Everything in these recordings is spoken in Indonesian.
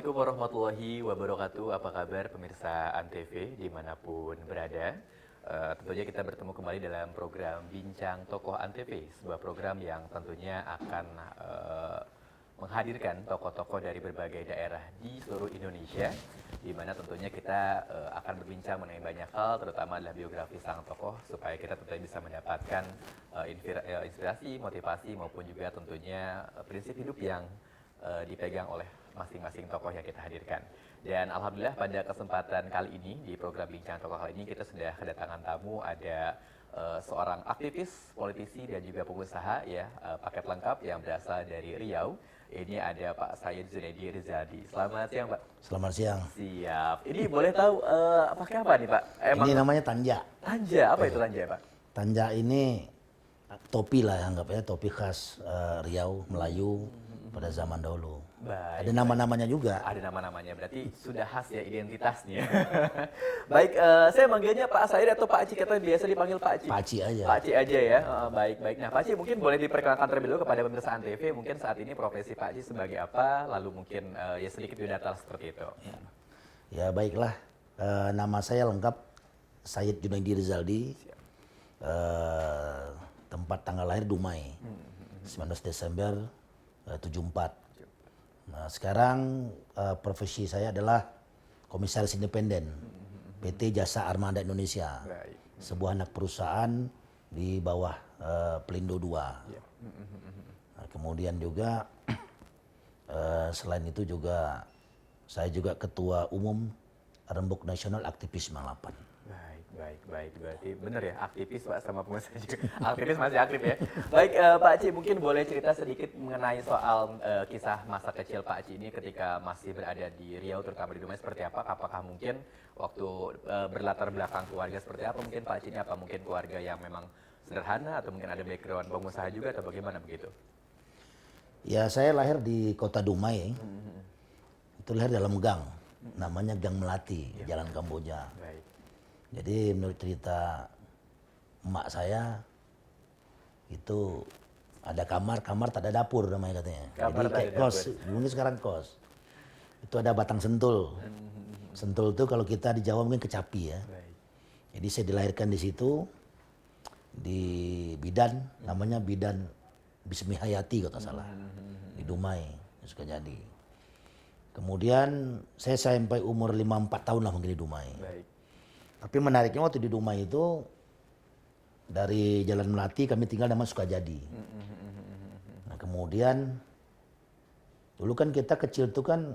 Assalamualaikum warahmatullahi wabarakatuh. Apa kabar pemirsa Antv dimanapun berada? Tentunya kita bertemu kembali dalam program Bincang Tokoh Antv, sebuah program yang tentunya akan menghadirkan tokoh-tokoh dari berbagai daerah di seluruh Indonesia, di mana tentunya kita akan berbincang mengenai banyak hal, terutama adalah biografi sang tokoh, supaya kita tentunya bisa mendapatkan inspirasi, motivasi, maupun juga tentunya prinsip hidup yang dipegang oleh masing-masing tokoh yang kita hadirkan. Dan alhamdulillah pada kesempatan kali ini di program Bincang Tokoh kali ini kita sudah kedatangan tamu, ada seorang aktivis, politisi dan juga pengusaha ya, paket lengkap yang berasal dari Riau. Ini ada Pak Said Junaidi Rizaldi. Selamat siang, Pak. Selamat siang. Siap. Ini boleh tahu pakai apa nih, Pak? Ini namanya tanja. Tanja, apa itu tanja, Pak? Tanja ini topi lah, anggapnya topi khas Riau, Melayu pada zaman dahulu. Baik, ada nama-namanya juga. Ada nama-namanya, berarti sudah khas ya identitasnya. Baik, saya manggilnya Pak Said atau Pak Ci, atau biasa dipanggil Pak Ci? Pak Ci aja. Pak Ci aja ya, baik-baik. Nah Pak Ci mungkin boleh diperkenalkan terlebih dulu kepada pemirsa Antv, mungkin saat ini profesi Pak Ci sebagai apa, lalu mungkin ya sedikit biodata seperti itu. Ya baiklah, nama saya lengkap Said Junaidi Rizaldi, tempat tanggal lahir Dumai, 19 Desember 74. Nah, sekarang profesi saya adalah komisaris independen PT Jasa Armada Indonesia, Baik. sebuah anak perusahaan di bawah Pelindo II. Nah, kemudian juga selain itu juga saya juga ketua umum Rembuk Nasional Aktivis 98. Baik. Berarti benar ya, aktivis Pak sama pengusaha juga. Aktivis masih aktif ya. Baik, Pak Ci mungkin boleh cerita sedikit mengenai soal kisah masa kecil Pak Ci ini ketika masih berada di Riau, terutama di Dumai seperti apa? Apakah mungkin waktu berlatar belakang keluarga seperti apa? Mungkin Pak Ci ini apa mungkin keluarga yang memang sederhana atau mungkin ada background pengusaha juga atau bagaimana begitu? Ya saya lahir di kota Dumai, itu lahir dalam gang, namanya Gang Melati, Jalan Kamboja. Baik. Jadi menurut cerita emak saya itu ada kamar tak ada dapur namanya katanya. Kamar Jadi tak kayak ada kos, dapur. mungkin sekarang kos. Itu ada batang sentul. Sentul itu kalau kita di Jawa mungkin kecapi ya. Baik. Jadi saya dilahirkan di situ di bidan, namanya bidan Bismi Hayati kalau tak salah, di Dumai, Sukajadi. Kemudian saya sampai umur 5-4 tahun lah mungkin di Dumai. Baik. Tapi menariknya waktu di Dumai itu dari Jalan Melati kami tinggal nama Sukajadi. Nah, kemudian dulu kan kita kecil tuh kan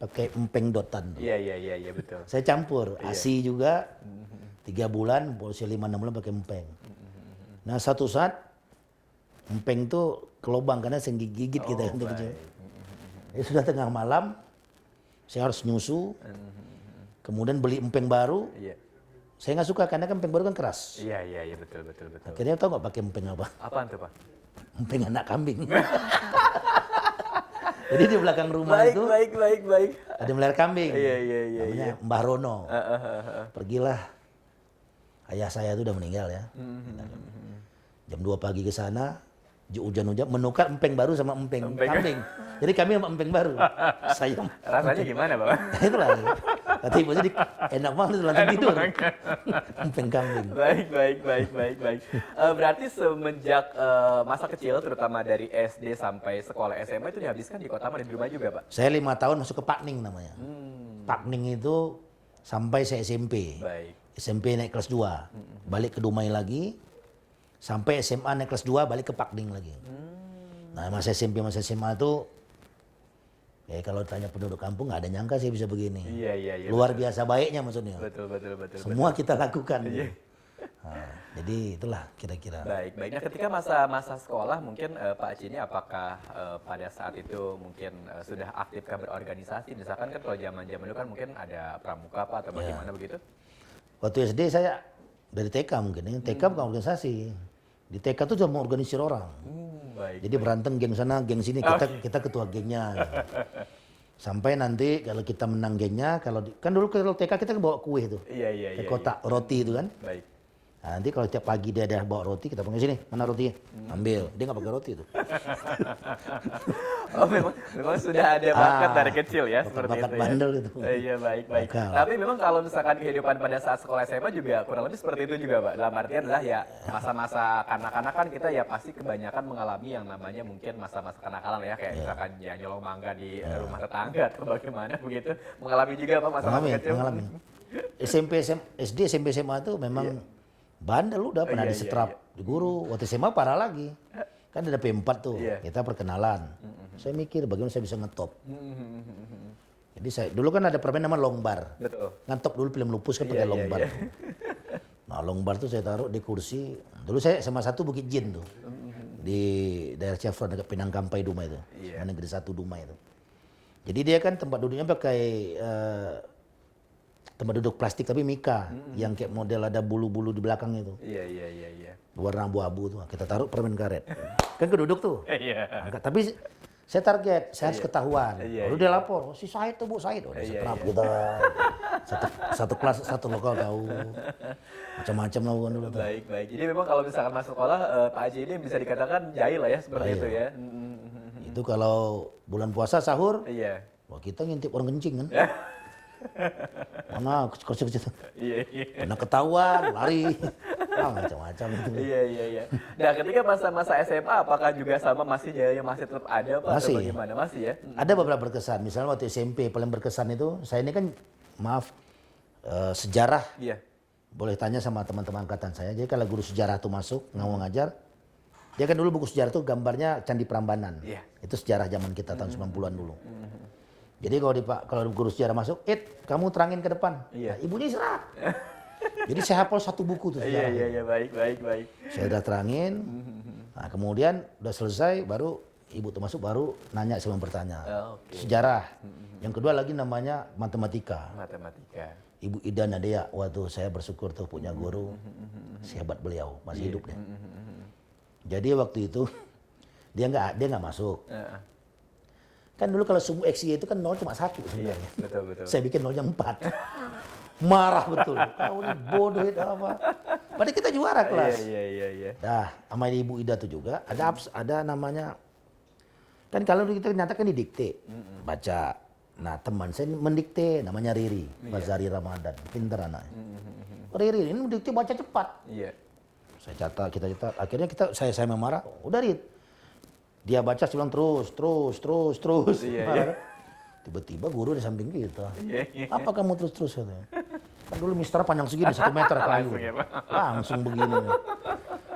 pakai empeng dotan tuh. Iya betul. Saya campur ASI juga 3 bulan, usia 5-6 bulan pakai empeng. Nah satu saat empeng tuh kelobang karena saya gigit kita kan kecil. Ya sudah tengah malam saya harus nyusu. Kemudian beli empeng baru. Iya. Saya nggak suka karena kan empeng baru kan keras. Iya betul. Akhirnya tau nggak pakai empeng apa? Apaan tuh Pak? Empeng anak kambing. Jadi di belakang rumah itu Baik. ada melihara kambing. Iya. Namanya Mbah Rono. Pergilah. Ayah saya itu udah meninggal ya. Jam 2 pagi ke sana. Hujan-hujan menukar empeng baru sama empeng kambing. Jadi kami sama empeng baru. Saya Rasanya gimana Pak? itulah. Kata ibu jadi enak banget itu langsung tidur. Empeng kambing. Baik. Berarti semenjak masa kecil, terutama dari SD sampai sekolah SMA itu dihabiskan di kota mana, di rumah juga Pak? Saya 5 tahun masuk ke Pakning namanya. Pakning itu sampai saya SMP. Baik. SMP naik kelas 2. Balik ke Dumai lagi. Sampai SMA naik kelas 2 balik ke Pakning lagi. Nah masa SMP masa SMA itu kalau tanya penduduk kampung nggak ada nyangka sih bisa begini. Iya. Luar biasa baiknya maksudnya. Betul. Semua kita lakukan. Nah, jadi itulah kira-kira. Baik. Nah ketika masa sekolah mungkin Pak Ci ini apakah pada saat itu mungkin sudah aktifkah berorganisasi? Misalkan kan kalau zaman dulu kan mungkin ada pramuka Pak atau bagaimana begitu? Waktu SD saya dari TK mungkin ya. TK bukan organisasi. Di TK tuh cuma organisir orang. Baik. Jadi berantem geng sana, geng sini. Kita ketua gengnya. Sampai nanti kalau kita menang gengnya, kan dulu kalau TK kita kan bawa kue tuh. Iya. Kotak roti itu kan. Baik. Nah, nanti kalau tiap pagi dia ada bawa roti, kita panggil sini, mana rotinya? Ambil. Dia nggak pakai roti itu. Oh, memang sudah ada bakat dari kecil ya seperti bakat itu ya. bandel itu. Iya, baik. Bakal. Tapi memang kalau misalkan kehidupan pada saat sekolah SMA juga kurang lebih seperti itu juga, Pak. Dalam artian adalah ya masa-masa kanak-kanak kan kita ya pasti kebanyakan mengalami yang namanya mungkin masa-masa kenakalan ya, kayak misalkan ya nyolong mangga di rumah tetangga atau bagaimana begitu. Mengalami juga Pak masa-masa kecil. Mengalami. SD, SMP, SMA itu memang bandel udah pernah Iya, disetrap di guru. Waktu SMA parah lagi. Kan ada P4 tuh, Iya. kita perkenalan. Saya mikir bagaimana saya bisa ngetop. Jadi dulu kan ada permainan nama longbar. Betul. Ngantop dulu film lupus kan Iya, pakai iya, longbar. iya. Nah longbar tuh saya taruh di kursi. Dulu saya SMA 1 Bukit Jin tuh. Di daerah Chevron dekat Pinang Kampai Dumai itu. Iya. Negeri 1 Dumai itu. Jadi dia kan tempat duduknya pakai tempat duduk plastik tapi mika yang kayak model ada bulu-bulu di belakang itu. Iya. Warna abu-abu tuh. Kita taruh permen karet. Kan keduduk tuh. Iya. Angkat. Tapi saya target, saya harus ketahuan. Iya, Lalu dia lapor, si Said tuh Bu Said. Udah Iya, setrap iya. kita. Satu kelas, satu lokal tahu. Macam-macam lah bukan dulu. Tuh. Baik. Jadi memang kalau misalkan masuk sekolah, Pak Haji ini bisa dikatakan jahil lah ya seperti Iya. itu ya. Itu kalau bulan puasa sahur, Iya. wah kita ngintip orang kencing kan. Mana kecil-kecil. Iya. Karena ketahuan, lari. Macam-macam itu. Iya. Nah, ketika masa-masa SMA, apakah juga sama masih jahilnya masih tetap ada Pak? Masih. Atau bagaimana? Masih ya? Ada beberapa berkesan. Misalnya waktu SMP paling berkesan itu, saya ini kan maaf sejarah. Iya. Boleh tanya sama teman-teman angkatan saya. Jadi kalau guru sejarah tuh masuk, ngomong ngajar, dia kan dulu buku sejarah tuh gambarnya Candi Prambanan. Iya. Itu sejarah zaman kita tahun 90-an dulu. Jadi kalau guru sejarah masuk, kamu terangin ke depan. Iya. Nah, ibunya istirahat. Jadi saya hafal satu buku tuh sejarah. Iya. Baik. Saya udah terangin. Nah, kemudian udah selesai, baru ibu tuh masuk, baru nanya sama bertanya. Oke. Sejarah. Yang kedua lagi namanya matematika. Matematika. Ibu Ida Nadia, waduh saya bersyukur tuh punya guru sehebat beliau, masih hidup dia. Jadi waktu itu dia nggak masuk. Kan dulu kalau sumbu XY itu kan 0 cuma 1 sebenarnya. Betul. Saya bikin 0-nya 4. Marah betul. Kau ini bodoh itu apa? Padahal kita juara kelas. Iya. Dah, sama Ibu Ida tuh juga ada namanya, kan kalau kita nyatakan didikte, baca. Nah teman saya mendikte, namanya Riri, Bazari Ramadan, pintar anaknya. Riri ini mendikte baca cepat. Iya. Saya catat, kita catat. Akhirnya saya memarah, udah Rit. Dia baca sebelum terus. Iya. Tiba-tiba guru di samping kita. Iya. Apa kamu terus katanya? Kan dulu mister panjang segini 1 meter kayu. Langsung ya, Pak. Langsung begini.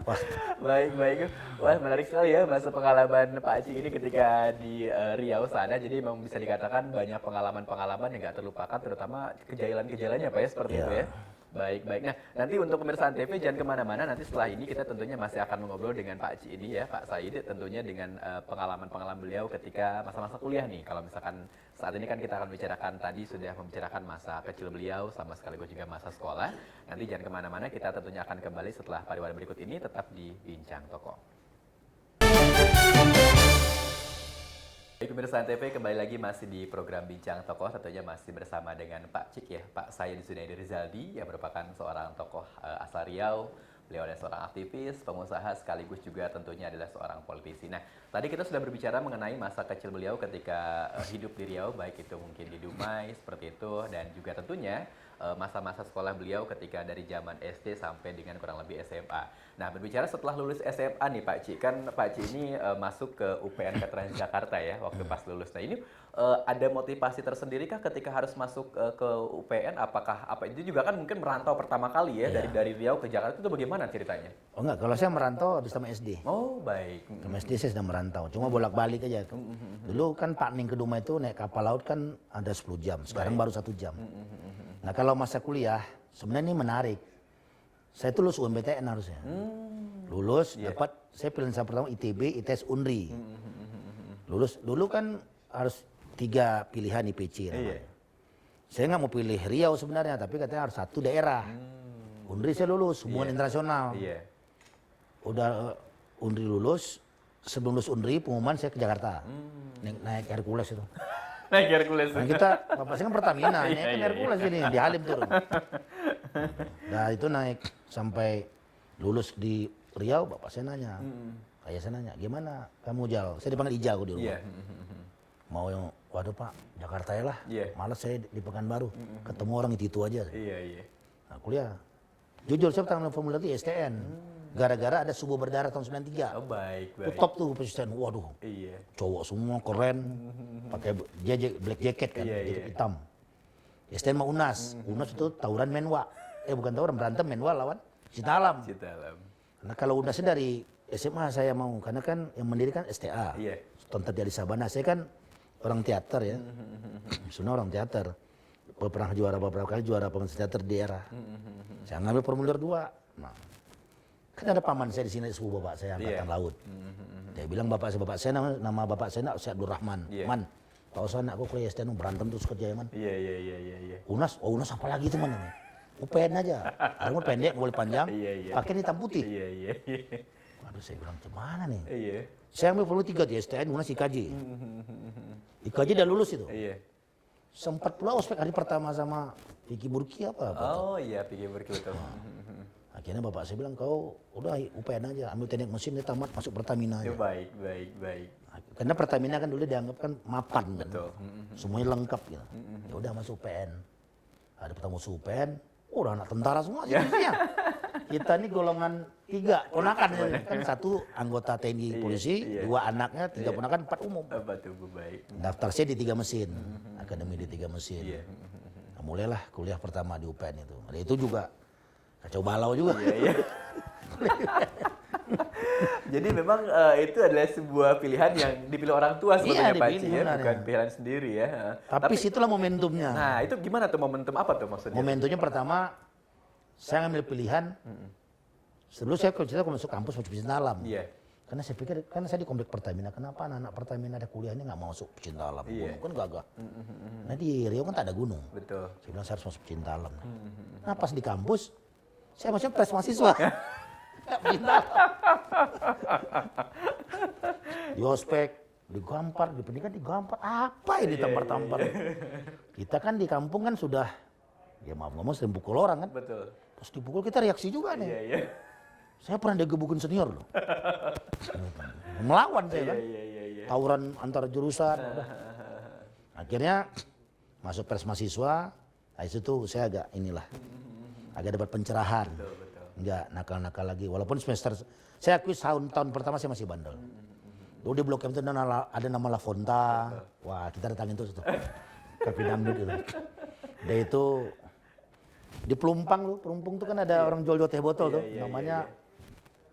Wah, Baik. Wah, menarik sekali ya masa pengalaman Pak Haji ini ketika di Riau sana. Jadi memang bisa dikatakan banyak pengalaman-pengalaman yang nggak terlupakan, terutama kejailan-kejailannya Pak ya, seperti itu ya. Baik. Nah, nanti untuk pemirsa TV jangan kemana-mana. Nanti setelah ini kita tentunya masih akan mengobrol dengan Pak Haji ini ya, Pak Said, tentunya dengan pengalaman-pengalaman beliau ketika masa-masa kuliah nih. Kalau misalkan saat ini kan kita akan bicarakan, tadi sudah membicarakan masa kecil beliau sama sekaligus juga masa sekolah. Nanti jangan kemana-mana, kita tentunya akan kembali setelah pariwara berikut ini, tetap di Bincang Tokoh. Baik, pemirsa TV, kembali lagi masih di program Bincang Tokoh, tentunya masih bersama dengan Pak Cik ya, Pak Said Zunaidi Rizaldi yang merupakan seorang tokoh asal Riau. Beliau adalah seorang aktivis, pengusaha, sekaligus juga tentunya adalah seorang politisi. Nah, tadi kita sudah berbicara mengenai masa kecil beliau ketika hidup di Riau, baik itu mungkin di Dumai, seperti itu, dan juga tentunya masa-masa sekolah beliau ketika dari zaman SD sampai dengan kurang lebih SMA. Nah, berbicara setelah lulus SMA nih Pak Ci, kan Pak Ci ini masuk ke UPN ke Transjakarta ya waktu pas lulus. Nah, ini ada motivasi tersendiri kah ketika harus masuk ke UPN? Apakah itu juga kan mungkin merantau pertama kali ya dari Riau ke Jakarta, itu bagaimana ceritanya? oh enggak, kalau saya merantau habis tamat SD. Oh, baik. Tamat SD saya sudah merantau, cuma bolak-balik aja. Dulu kan Pak Ning ke Dumai itu naik kapal laut kan ada 10 jam, sekarang baru 1 jam. Nah kalau masa kuliah, sebenarnya ini menarik. Saya tuh lulus UMBTN harusnya. Lulus, dapat, saya pilihan saya pertama ITB, ITS, UNRI. Lulus, dulu kan harus 3 pilihan IPC namanya. Saya nggak mau pilih Riau sebenarnya, tapi katanya harus 1 daerah. UNRI saya lulus, hubungan internasional. Udah UNRI lulus, sebelum lulus UNRI pengumuman saya ke Jakarta. Naik Hercules itu. Naik Hercules. Nah kita, bapak saya kan Pertamina, naik kan Hercules ini, di Halim turun. Nah itu naik sampai lulus di Riau, bapak saya nanya, Ayah saya nanya, gimana kamu Jal? Saya dipanggil Ijal aku di rumah. Iya. Mau yang, waduh Pak, Jakarta ya lah. Iya. Malas saya di Pekanbaru. Ketemu orang itu aja. Iya, iya. Nah, kuliah. Jujur saya pertama formulir itu STN. Gara-gara ada subuh berdarah tahun 93. Oh, baik, Itu baik. top tuh STN. Waduh, Iya. cowok semua keren. Pakai black jacket kan, Iya, jaket iya. hitam. STN mau UNAS. UNAS itu tawuran menwa. Bukan tawuran, berantem menwa lawan Cinta Alam. Cinta Alam. Karena kalau UNASnya dari SMA saya mau, karena kan yang mendirikan STA. Iya. Tonton dari Sabana. Saya kan orang teater ya. Sebenarnya orang teater. Pernah juara beberapa kali juara pentas teater di daerah. Saya ngambil formulir 2. Nah, kan ada paman saya di sini sepupu bapak saya angkatan Iya. laut. Dia bilang bapak saya nama bapak saya Abdul Rahman. Iya. Man, tahu saya aku kuliah STN berantem terus kerja ya man. Iya, iya, iya, iya, iya. UNAS, UNAS apa lagi itu man? UPN aja. Rambut pendek, boleh panjang, Iya, iya. pakai hitam putih. Iya, iya, iya. Waduh saya bilang gimana nih? Iya. Saya ambil formulir 3 di STN, UNAS IKJ. IKJ udah lulus itu. Iya. Sempat pula ospek hari pertama sama Vicky Burki apa. Oh iya, pikir betul. Akhirnya bapak saya bilang kau udah UPN aja, ambil teknik mesin dia tamat masuk Pertamina Ya, aja. baik, baik, baik. Karena Pertamina kan dulu dianggap kan mapan kan. Betul. Semuanya lengkap gitu. Ya udah masuk UPN. Ada pertama masuk UPN, udah anak tentara semua sih isinya. Kita ini golongan 3 ponakan ya. Kan 1 anggota TNI polisi, iya. 2 anaknya, 3 ponakan, 4 umum. Apa tuh, Bu? Baik. Daftar saya di 3 mesin, akademi di 3 mesin. Iya. Nah, mulailah kuliah pertama di UPN itu. Nah, itu juga kacau balau juga. Iya, iya. Jadi memang itu adalah sebuah pilihan yang dipilih orang tua sebenarnya Iya, Pak dipilih, Ci, ya, benar, bukan ya. pilihan sendiri ya. Tapi situlah momentumnya. Nah, itu gimana tuh momentum apa tuh maksudnya? Momentumnya pertama, saya ngambil pilihan. Sebelum saya cerita aku masuk kampus masuk pecinta alam. Iya. Karena saya pikir, kan saya di komplek Pertamina, kenapa anak-anak Pertamina ada kuliahnya nggak mau masuk pecinta alam? Iya. Gunung kan gagah. Nah di Riau kan tak ada gunung. Betul. Saya bilang saya harus masuk pecinta alam. Nah pas di kampus, saya masuk pres mahasiswa. Nggak pecinta alam. Di ospek, digampar, di pendidikan digampar. Apa ini tampar-tampar? Kita kan di kampung kan sudah, ya maaf ngomong sering pukul orang kan. Betul. Pas dipukul kita reaksi juga nih. Iya, iya. Saya pernah digebukin senior loh. Melawan saya kan. Iya, iya, iya. Tawuran antar jurusan. Udah. Akhirnya masuk pers mahasiswa. Nah itu saya agak inilah. Agak dapat pencerahan. Betul, betul. Enggak nakal-nakal lagi. Walaupun semester, saya akui tahun pertama saya masih bandel. Dulu di Blok M itu ada nama La Fonta. Wah kita datangin terus tuh. Kopi dangdut gitu. Dia itu di Pelumpang loh, Pelumpang tuh kan ada orang jual teh botol tuh, namanya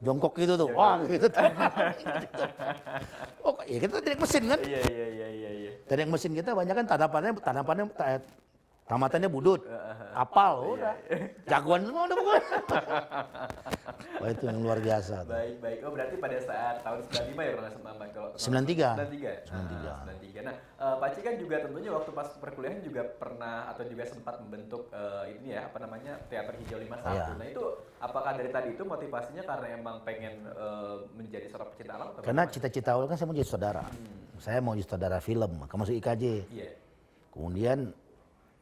jongkok gitu tuh. Wah, gitu. Oh, ya kita teknik mesin kan? Iya, iya, iya, iya, iya. Teknik mesin kita banyak kan tamatannya budut, apal, udah. Jagoan semua udah pokoknya. Wah itu yang luar biasa tuh. Baik, baik. Oh berarti pada saat tahun 95 ya pernah sama kalau 93. 93. 93. Nah, Pak Ci kan juga tentunya waktu pas perkuliahan juga pernah atau juga sempat membentuk ini ya, apa namanya, Teater Hijau 51. Iya. Nah, itu apakah dari tadi itu motivasinya karena emang pengen menjadi seorang pecinta alam atau Karena bagaimana? cita-cita awal kan saya mau jadi saudara. Saya mau jadi saudara film, maka masuk IKJ. Iya. Kemudian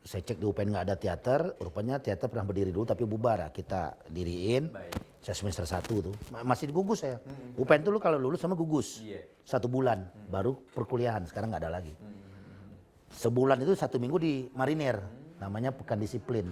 saya cek di UPN nggak ada teater, rupanya teater pernah berdiri dulu tapi bubar. Kita diriin, Baik. saya semester 1 tuh, masih gugus saya. UPN dulu kalau lulus sama gugus, Iya. 1 bulan, baru perkuliahan, sekarang nggak ada lagi. Sebulan itu 1 minggu di marinir, namanya pekan disiplin.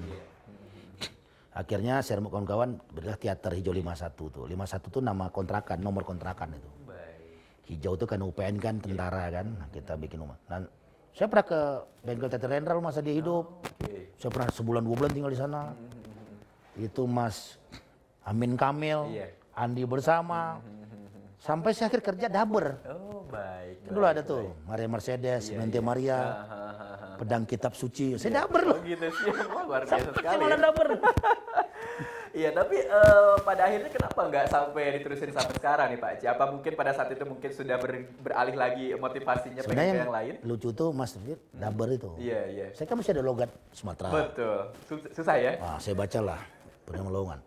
Akhirnya saya sama kawan-kawan berilah Teater Hijau 51 tuh. 51 tuh nama kontrakan, nomor kontrakan itu. Baik. Hijau itu kan UPN kan, tentara kan, nah, kita bikin rumah. Dan saya pernah ke bengkel teater Rendral masa dia hidup. Oke. Saya pernah sebulan 2 bulan tinggal di sana. Itu Mas Amin Kamil, Iya. Andi bersama. Sampai saya akhir kerja daber. Oh, baik. Kan dulu ada tuh Maria Mercedes, Mente Maria, pedang kitab suci. Saya daber loh. Oh gitu sih. Wah, luar biasa Saya sekali. malah Ya. daber. Iya, tapi pada akhirnya kenapa nggak sampai diterusin sampai sekarang nih Pak Ci? Apa mungkin pada saat itu mungkin sudah beralih lagi motivasinya pengen Sebenarnya ke yang lain? lucu tuh Mas David, daber itu. Iya, iya. Saya kan masih ada logat Sumatera. Betul. Susah ya? Wah, saya bacalah Penerima Lowongan.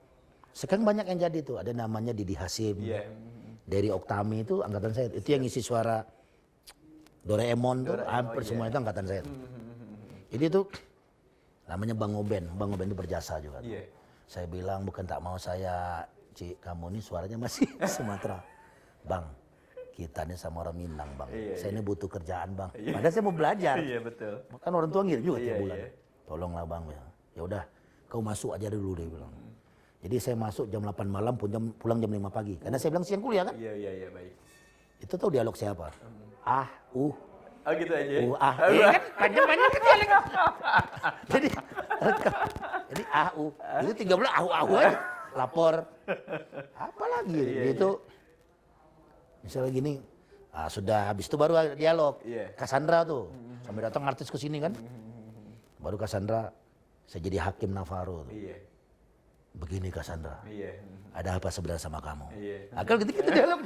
Sekarang banyak yang jadi tuh, ada namanya Didi Hasim, Iya. Derry Oktami itu angkatan saya. Itu yang ngisi suara Doraemon tuh, hampir semua itu angkatan saya. Tuh. Jadi itu namanya Bang Oben itu berjasa juga. Tuh. Iya. Saya bilang bukan tak mau saya, Ci, kamu ini suaranya masih Sumatera. Bang, kita nih sama orang Minang bang, Iya, saya ini butuh kerjaan bang. Iya. Padahal saya mau belajar. Iya betul. Kan orang tua ngirim juga Iya, tiap bulan. iya. Tolonglah bang, ya udah kau masuk aja dulu dia bilang. Jadi saya masuk jam 8 malam, pulang jam 5 pagi. Karena saya bilang siang kuliah kan. Iya baik. Itu tahu dialog saya apa? Ah, Oh gitu aja. Iya kan panjang-panjang kan dialog. Jadi itu 3 bulan aja. Lapor. Apa lagi gitu. Misalnya gini, sudah habis itu baru dialog. Iya. Cassandra tuh, sampai datang artis ke sini kan. Baru Cassandra, saya jadi hakim Navarro tuh. Iya. Begini Cassandra, Iya. ada apa sebenarnya sama kamu? Iya. Kalau gitu kita dialog.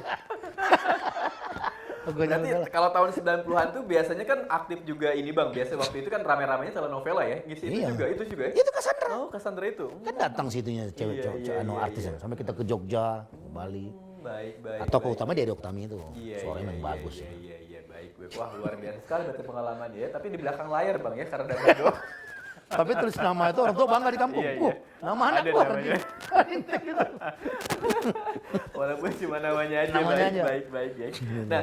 Berarti kalau tahun 90-an tuh biasanya kan aktif juga ini bang. Biasa waktu itu kan rame-ramenya telenovela ya. Ngisi Iya. itu juga ya? Itu Cassandra. Oh Cassandra itu. Kan datang situnya cewek-cewek Iya, artis. Sampai kita ke Jogja, ke Bali. Baik. Atau ke utama dia Oktami itu. Iya, Suaranya memang bagus. Iya, baik. Wah luar biasa sekali berarti pengalaman ya. Tapi di belakang layar bang ya, karena ada doa. Tapi tulis nama itu orang tua bangga di kampung. Iya. Nama anak Ada gua. namanya. Walaupun cuma namanya aja. Namanya aja. Baik ya. Nah,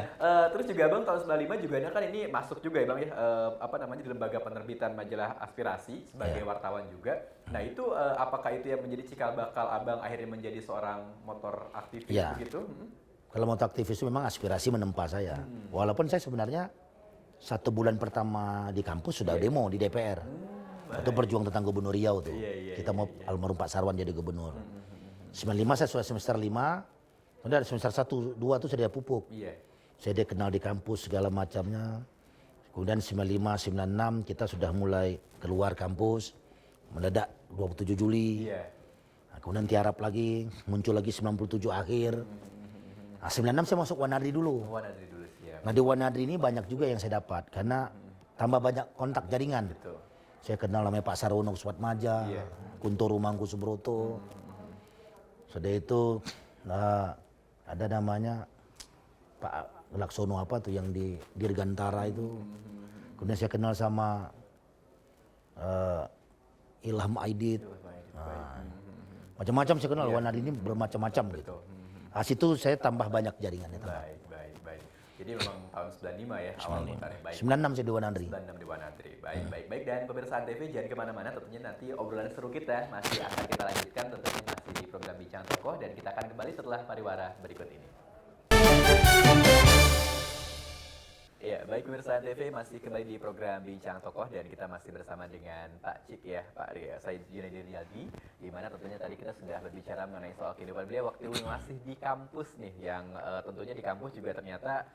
terus juga bang tahun 95 juga kan ini masuk juga ya bang ya, di lembaga penerbitan majalah Aspirasi sebagai wartawan juga. Nah itu apakah itu yang menjadi cikal bakal abang akhirnya menjadi seorang motor aktivis begitu? Kalau motor aktivis itu memang aspirasi menempa saya. Walaupun saya sebenarnya 1 bulan pertama di kampus sudah demo di DPR. Itu berjuang tentang Gubernur Riau tuh. Kita mau almarhum Pak Sarwan jadi gubernur. 95 saya sudah semester 5. Kemudian semester 1, 2 tuh saya pupuk. Saya dia kenal di kampus segala macamnya. Kemudian 95, 96 kita sudah mulai keluar kampus. Mendadak 27 Juli. Nah, kemudian tiarap lagi, muncul lagi 97 akhir. Nah, 96 saya masuk Wanadri dulu. Wanadri dulu siap. Nah di Wanadri ini banyak juga yang saya dapat. Karena tambah banyak kontak jaringan. Betul. Saya kenal namanya Pak Sarwono Kuswatmaja, Kuntoro Mangku Subroto. Sudah itu ada namanya Pak Laksono apa tuh yang di Dirgantara itu. Kemudian saya kenal sama Ilham Aidit. Macam-macam saya kenal, Wanadri ini bermacam-macam gitu. Situ saya tambah banyak jaringannya. Baik. Jadi memang tahun 95 ya awal mutarnya. Baik. 96 saya di Wanadri. 96 di Wanadri. Baik. Dan pemirsa Antv jangan kemana-mana, tentunya nanti obrolan seru kita masih akan kita lanjutkan tentunya masih di program Bincang Tokoh, dan kita akan kembali setelah pariwara berikut ini. Ya, baik pemirsa Antv, masih kembali di program Bincang Tokoh dan kita masih bersama dengan Pak Cik ya, Pak Said Junaidi Riyadi, di mana tentunya tadi kita sudah berbicara mengenai soal kehidupan beliau waktu masih di kampus nih, yang tentunya di kampus juga ternyata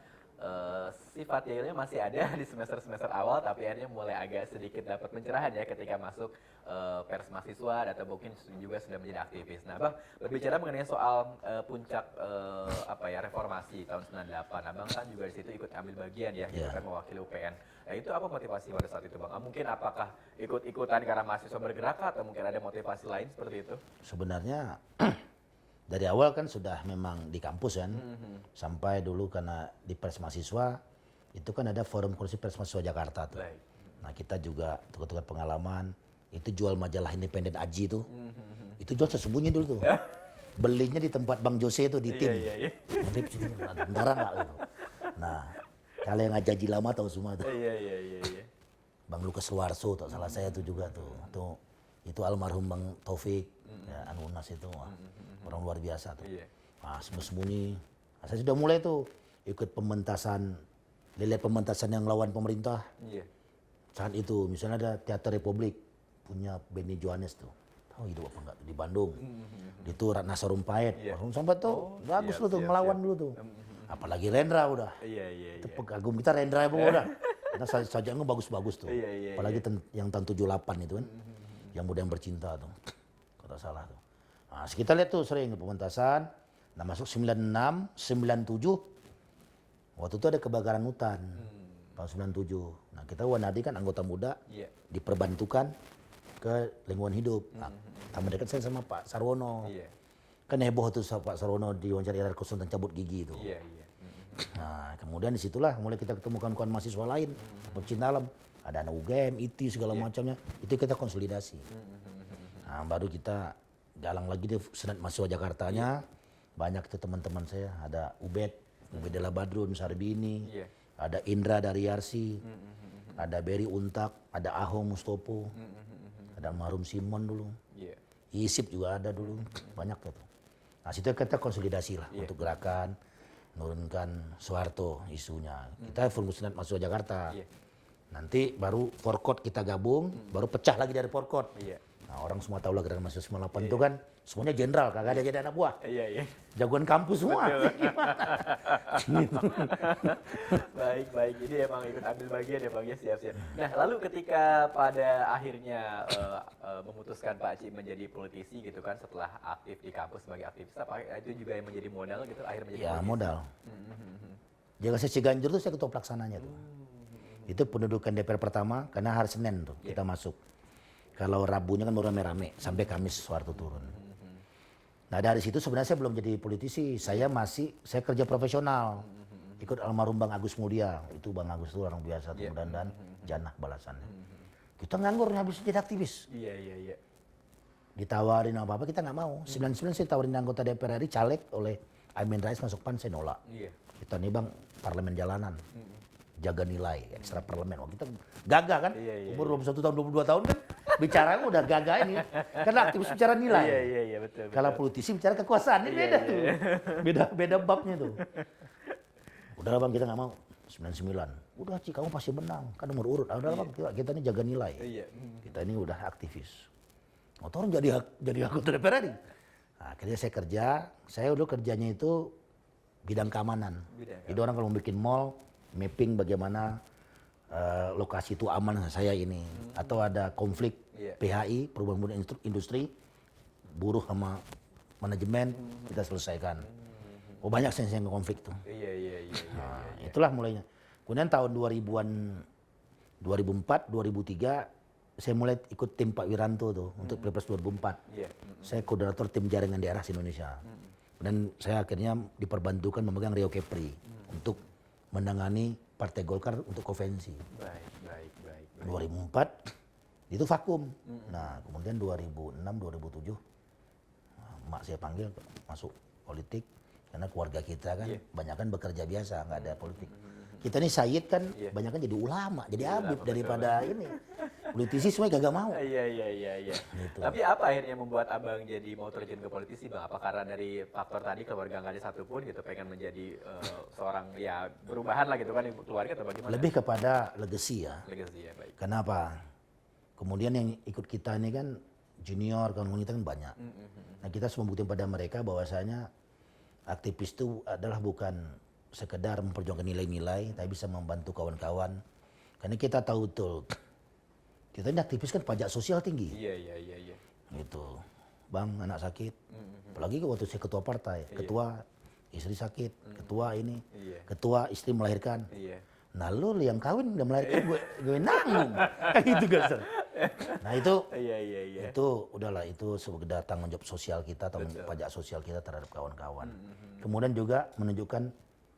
sifat yayanya masih ada di semester awal, tapi akhirnya mulai agak sedikit dapat pencerahan ya ketika masuk pers mahasiswa atau mungkin juga sudah menjadi aktivis. Nah bang, berbicara mengenai soal puncak reformasi tahun 98, abang kan juga di situ ikut ambil bagian ya, gitu kan, mewakili UPN. Nah itu apa motivasi pada saat itu bang? Mungkin apakah ikut-ikutan karena mahasiswa bergerak atau mungkin ada motivasi lain seperti itu? Sebenarnya dari awal kan sudah memang di kampus kan, sampai dulu karena di pers mahasiswa itu kan ada forum kursi pers mahasiswa Jakarta tuh. Nah kita juga tukar-tukar pengalaman, itu jual majalah independen Aji tuh, itu jual sesembunyi dulu tuh. Belinya di tempat Bang Jose tuh di tim. Nanti tentara nggak gitu. Nah kalau yang ngajaji lama tahu semua tuh. Bang Lukas Luarso, tak salah saya tuh juga tuh. Itu almarhum Bang Taufik, ya, Anunas itu. Orang luar biasa tuh. Sembunyi. Nah, saya sudah mulai tuh ikut pementasan yang lawan pemerintah. Saat itu misalnya ada Teater Republik punya Benny Johannes tuh. Tahu hidup apa enggak tuh di Bandung. Itu Ratna Sarumpait. Sampai tuh bagus tuh ngelawan dulu tuh. Apalagi Rendra udah. Itu pengagum kita Rendra udah. Karena sajiannya bagus-bagus tuh. Apalagi yang tahun 78 itu kan. Yang muda yang bercinta tuh. Kata salah tuh. Nah, kita lihat tuh sering ke pementasan. Nah masuk 96, 97. Waktu itu ada kebakaran hutan. Tahun 97. Nah kita Wanadri kan anggota muda. Diperbantukan ke lingkungan hidup. Nah, tambah dekat saya sama Pak Sarwono. Kan heboh tuh Pak Sarwono diwawancara RR Kosong dan cabut gigi itu. Nah kemudian disitulah mulai kita ketemu kawan-kawan mahasiswa lain. Pecinta alam. Ada anak UGM, IT segala macamnya. Itu kita konsolidasi. Nah baru kita galang lagi di Senat Mahasiswa Jakartanya. Banyak itu teman-teman saya. Ada Ubed, Bedela Badrun, Sarbini, Iya. ada Indra dari Yarsi, ada Berry Untak, ada Ahong Mustopo, ada Almarhum Simon dulu. Iya. Isip juga ada dulu, banyak tuh. Nah situ kita konsolidasi lah untuk gerakan, menurunkan Soeharto isunya. Kita fokus masuk Jakarta. Iya. Nanti baru Forkot kita gabung, baru pecah lagi dari Forkot. Iya. Nah orang semua tahu lah gerakan mahasiswa 98 itu kan semuanya jenderal, kagak ada jadi anak buah. Iya, iya. Jagoan kampus semua. Baik, baik. Jadi emang ikut ambil bagian ya Bang ya, siap-siap. Nah, lalu ketika pada akhirnya memutuskan Pak Ci menjadi politisi gitu kan setelah aktif di kampus sebagai aktivis, apa itu juga yang menjadi modal gitu akhirnya menjadi Ya politisi? modal. Jaga saya Ciganjur tuh saya ketua pelaksananya tuh. Itu pendudukan DPR pertama karena hari Senin tuh kita masuk. Kalau Rabunya kan baru rame-rame sampai Kamis Soeharto turun. Nah dari situ sebenarnya saya belum jadi politisi, saya kerja profesional. Ikut almarhum Bang Agus Mulia, itu Bang Agus itu orang biasa tuh, mudah-mudahan janah balasannya. Kita nganggur habis jadi aktivis. Iya, iya, iya. Ditawarin apa-apa kita nggak mau. 99 saya tawarin anggota DPR RI caleg oleh Amin Rais masuk PAN, saya nolak. Iya. Kita nih Bang parlemen jalanan. Jaga nilai ekstra parlemen. Oh, kita gagah kan? Iya, iya, Umur 21 tahun 22 tahun kan bicara udah gagah ini. Karena aktivis bicara nilai. Iya, iya, iya, betul. Kalau politisi bicara kekuasaan ini beda tuh. Beda babnya tuh. Udah Bang kita nggak mau. 99. Udah Ci kamu pasti menang. Kan nomor urut. Udah Bang kita ini jaga nilai. Iya. Kita ini udah aktivis. Orang jadi anggota DPR RI. Nah, akhirnya saya kerja. Saya dulu kerjanya itu bidang keamanan. Jadi orang kalau mau bikin mall, mapping bagaimana lokasi itu aman saya ini. Atau ada konflik PHI, perubahan industri, buruh sama manajemen, kita selesaikan. Oh banyak saya konflik tuh. Iya, iya, iya. Nah, itulah mulainya. Kemudian tahun 2000-an, 2004, 2003, saya mulai ikut tim Pak Wiranto tuh untuk Pilpres 2004. Iya. Saya koordinator tim jaringan daerah se-Indonesia. Dan saya akhirnya diperbantukan memegang Rio Kepri untuk menangani Partai Golkar untuk konvensi. Baik, baik, baik. 2004 itu vakum. Nah, kemudian 2006, 2007 emak saya panggil masuk politik karena keluarga kita kan banyak kan bekerja biasa, nggak ada politik. Kita nih Said kan banyak kan jadi ulama, jadi habib daripada ini. Politisi semua gak mau. Iya, iya, iya, iya. Gitu. Tapi apa akhirnya membuat Abang jadi mau terjun ke politisi, Bang? Apa karena dari faktor tadi keluarga nggak ada satupun gitu, pengen menjadi seorang ya perubahan lah gitu kan keluarga atau bagaimana? Lebih kepada legacy ya. Legacy ya, baik. Kenapa? Kemudian yang ikut kita ini kan junior, kawan-kawan kita kan banyak. Nah kita harus membuktikan pada mereka bahwasanya aktivis itu adalah bukan sekedar memperjuangkan nilai-nilai, tapi bisa membantu kawan-kawan. Karena kita tahu betul, kita ini aktivis kan pajak sosial tinggi. Iya, iya, iya, iya. Gitu. Bang, anak sakit. Apalagi waktu saya ketua partai, ketua istri sakit, ketua ini, ketua istri melahirkan. Iya. Nah lu yang kawin udah melahirkan gue nanggung. Gitu kan. Nah itu Iya, iya, iya. itu udahlah itu sekedar tanggung jawab sosial kita, tanggung jawab pajak sosial kita terhadap kawan-kawan. Kemudian juga menunjukkan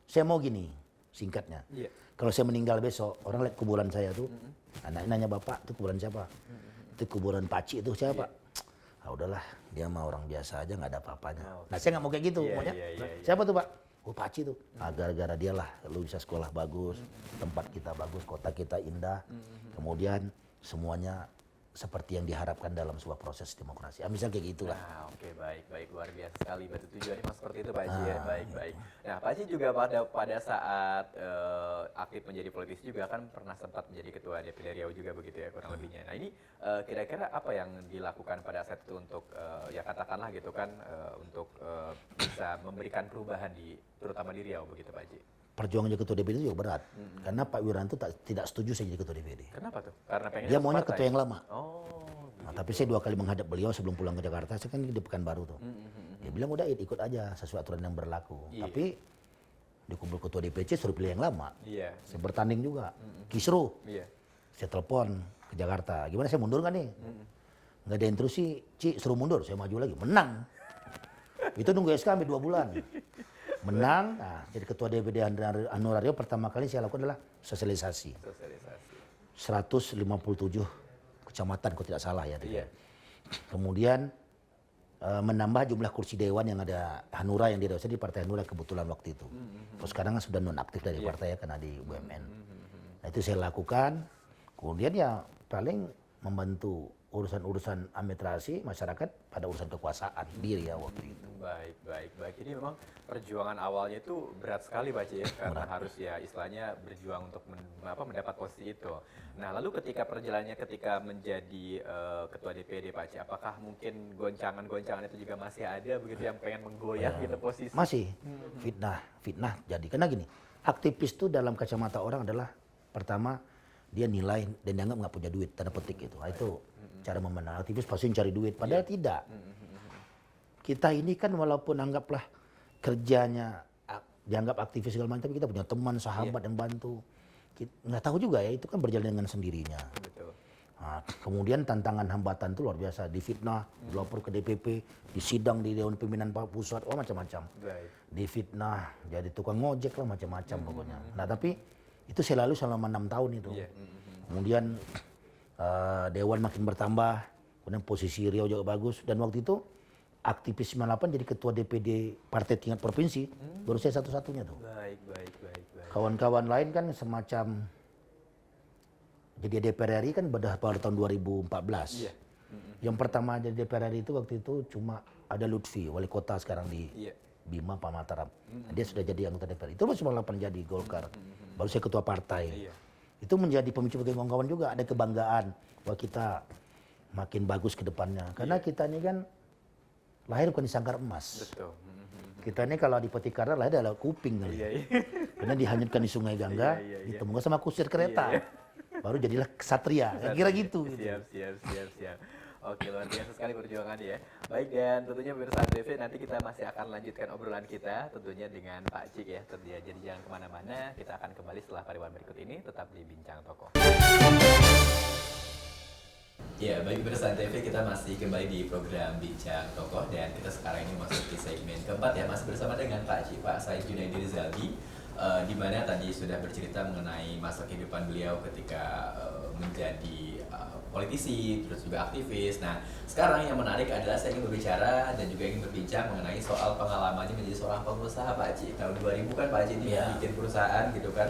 saya mau gini singkatnya. Iya. Kalau saya meninggal besok orang lihat kuburan saya tuh, anak nanya bapak itu kuburan siapa? Itu kuburan Paci itu siapa? Ah udahlah dia mah orang biasa aja nggak ada apa-apanya. Nah saya nggak mau kayak gitu, maunya. Siapa tuh Pak? Oh Paci tuh. Ah, gara-gara dia lah lu bisa sekolah bagus, tempat kita bagus, kota kita indah. Kemudian semuanya seperti yang diharapkan dalam sebuah proses demokrasi. Misal kayak gitulah. Nah, oke, baik, baik, luar biasa sekali. Berarti tujuannya mas seperti itu Pak Haji ya, baik, baik. Nah, Pak Haji juga pada saat aktif menjadi politisi juga kan pernah sempat menjadi ketua DPD Riau juga begitu ya kurang lebihnya. Nah ini kira-kira apa yang dilakukan pada saat itu untuk ya katakanlah gitu kan untuk bisa memberikan perubahan terutama di Riau begitu Pak Haji? Perjuangan jadi ketua DPD itu juga berat. Karena Pak Wiranto tidak setuju saya jadi ketua DPD. Kenapa tuh? Karena pengen Dia maunya ketua yang lama. Oh. Nah, tapi saya 2 kali menghadap beliau sebelum pulang ke Jakarta. Saya kan di Pekanbaru tuh. Dia bilang udah ikut aja sesuai aturan yang berlaku. Tapi di kumpul ketua DPC suruh pilih yang lama. Iya. Saya bertanding juga. Kisruh. Iya. Saya telepon ke Jakarta. Gimana saya mundur kan nih? Nggak ada intrusi. Ci suruh mundur. Saya maju lagi. Menang. Itu nunggu SK sampai 2 bulan. Menang, nah, jadi ketua DPD Anurario pertama kali saya lakukan adalah sosialisasi. 157 kecamatan kalau tidak salah ya. Iya. Kemudian menambah jumlah kursi dewan yang ada Hanura yang dirasa di Partai Hanura kebetulan waktu itu. Terus sekarang kan sudah nonaktif dari partai ya karena di BUMN. Nah itu saya lakukan. Kemudian ya paling membantu urusan-urusan administrasi masyarakat pada urusan kekuasaan diri ya waktu itu. Baik. Jadi memang perjuangan awalnya itu berat sekali Pak Ci ya, karena harus ya istilahnya berjuang untuk mendapat posisi itu. Nah lalu ketika perjalanannya ketika menjadi ketua DPD Pak Ci, apakah mungkin goncangan-goncangan itu juga masih ada begitu yang pengen menggoyah gitu posisi? Masih fitnah jadi karena gini, aktivis itu dalam kacamata orang adalah pertama dia nilai dan dianggap nggak punya duit tanda petik itu. Nah, itu cara memandang aktivis pasti cari duit padahal tidak. Kita ini kan walaupun anggaplah kerjanya dianggap aktivis segala macam, tapi kita punya teman sahabat yang bantu. Nggak tahu juga ya, itu kan berjalan dengan sendirinya. Betul. Nah, kemudian tantangan hambatan itu luar biasa, difitnah, dilapor ke DPP, disidang di Dewan Pimpinan Pusat, macam-macam. Difitnah, jadi tukang ngojek lah macam-macam pokoknya. Nah tapi itu selalu selama 6 tahun itu. Kemudian Dewan makin bertambah, kemudian posisi Riau juga bagus, dan waktu itu aktivis 98 jadi ketua DPD partai tingkat provinsi, baru saya satu-satunya tuh. Baik. Kawan-kawan lain kan semacam jadi DPR RI kan pada tahun 2014. Yang pertama jadi DPR RI itu waktu itu cuma ada Lutfi, wali kota sekarang di Bima Pak Mataram. Dia sudah jadi anggota DPR. Itu masih 98 jadi Golkar. Baru saya ketua partai. Itu menjadi pemicu bagi kawan-kawan juga, ada kebanggaan bahwa kita makin bagus ke depannya. Karena kita ini kan lahir bukan di sangkar emas. Betul. Kita ini kalau di Petikara lahir adalah kuping kali. Karena dihanyutkan di Sungai Gangga, ditemukan sama kusir kereta. Baru jadilah kesatria, kira gitu. Siap. Oke, luar biasa sekali perjuangannya ya. Baik, dan tentunya pemirsa TV nanti kita masih akan lanjutkan obrolan kita tentunya dengan Pak Cik ya. Tentunya jadi jangan kemana-mana, kita akan kembali setelah pariwan berikut ini, tetap di Bincang Tokoh. Ya, baik pemirsa TV, kita masih kembali di program Bincang Tokoh dan kita sekarang ini masuk di segmen keempat ya, masih bersama dengan Pak Cik, Pak Said Junaidi Rizaldi, di mana tadi sudah bercerita mengenai masa kehidupan beliau ketika menjadi politisi, terus juga aktivis. Nah, sekarang yang menarik adalah saya ingin berbicara dan juga ingin berbincang mengenai soal pengalamannya menjadi seorang pengusaha Pak Cik. Tahun 2000 kan Pak Cik bikin perusahaan gitu kan,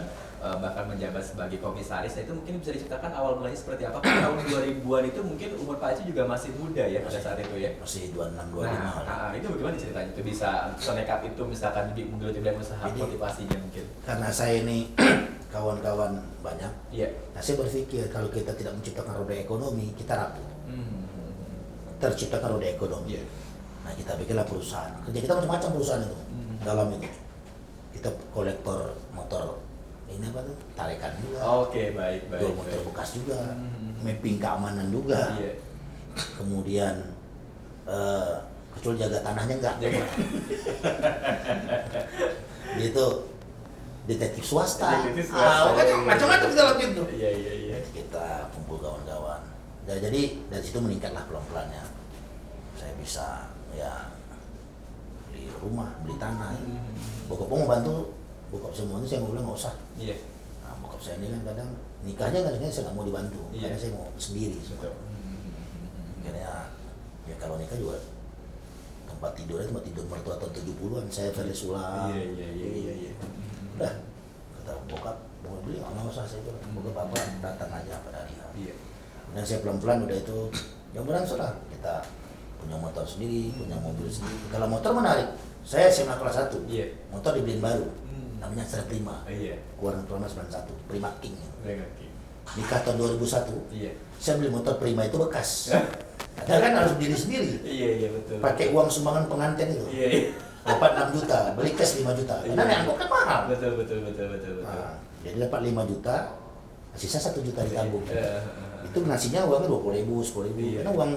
bahkan menjabat sebagai komisaris. Nah, itu mungkin bisa diceritakan awal mulanya seperti apa? Tahun 2000-an itu mungkin umur Pak Cik juga masih muda ya pada saat itu ya? Masih 26, 25. Nah, itu bagaimana ceritanya? Itu bisa senekat itu misalkan menggeluti bidang usaha, motivasinya mungkin? Karena saya ini kawan-kawan banyak. Nah saya berpikir kalau kita tidak menciptakan roda ekonomi, kita rapuh. Terciptakan roda ekonomi. Nah kita bikinlah perusahaan. Kerja kita macam-macam perusahaan itu. Dalam itu kita kolektor motor ini apa tuh? Tarikan juga. Oke, baik. Jual motor bekas juga. Mapping keamanan juga. Kemudian kecuali jaga tanahnya enggak. Gitu. Detektif swasta. Macam-macam kita lakuin tuh. Iya. Kita kumpul kawan-kawan. Jadi dari situ meningkatlah pelan-pelannya. Saya bisa ya beli rumah, beli tanah. Bokap mau bantu, bokap semuanya saya mau bilang nggak usah. Nah, bokap saya ini kan kadang nikahnya kadang-kadang saya nggak mau dibantu, karena saya mau sendiri. Karena ya kalau nikah juga tempat tidurnya tempat tidur mertua tahun 70-an, saya versi sulam. Iya. Udah, kata bokap mau beli nggak usah, saya bilang bokap apa datang aja pada hari hari. Kemudian saya pelan-pelan udah itu ya benar sudah kita punya motor sendiri, punya mobil sendiri. Kalau motor menarik, saya SMA kelas 1, motor dibeliin baru, namanya Serat Prima, keluaran Prima 91, Prima King. Nikah tahun 2001, saya beli motor Prima itu bekas. Padahal kan harus beli sendiri. Iya betul. Pakai uang sumbangan pengantin itu. Dapat 6 juta, beli cash 5 juta. Karena angkot kan mahal. Betul. Nah, jadi dapat 5 juta, sisa 1 juta ditabung. Itu nasinya uangnya 20.000, 10.000. Karena uang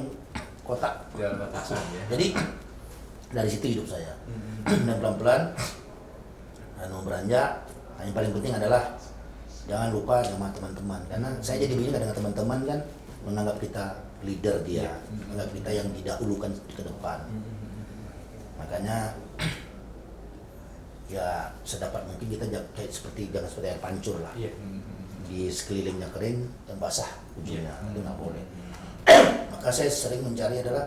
kotak. Jadi dari situ hidup saya. Dan pelan-pelan beranjak. Yang paling penting adalah jangan lupa sama teman-teman. Karena saya jadi begini dengan teman-teman kan menganggap kita leader dia, menganggap kita yang didahulukan ke depan. Makanya ya sedapat mungkin kita jangan seperti air pancur lah. Di sekelilingnya kering dan basah ujungnya, itu nggak boleh. Maka saya sering mencari adalah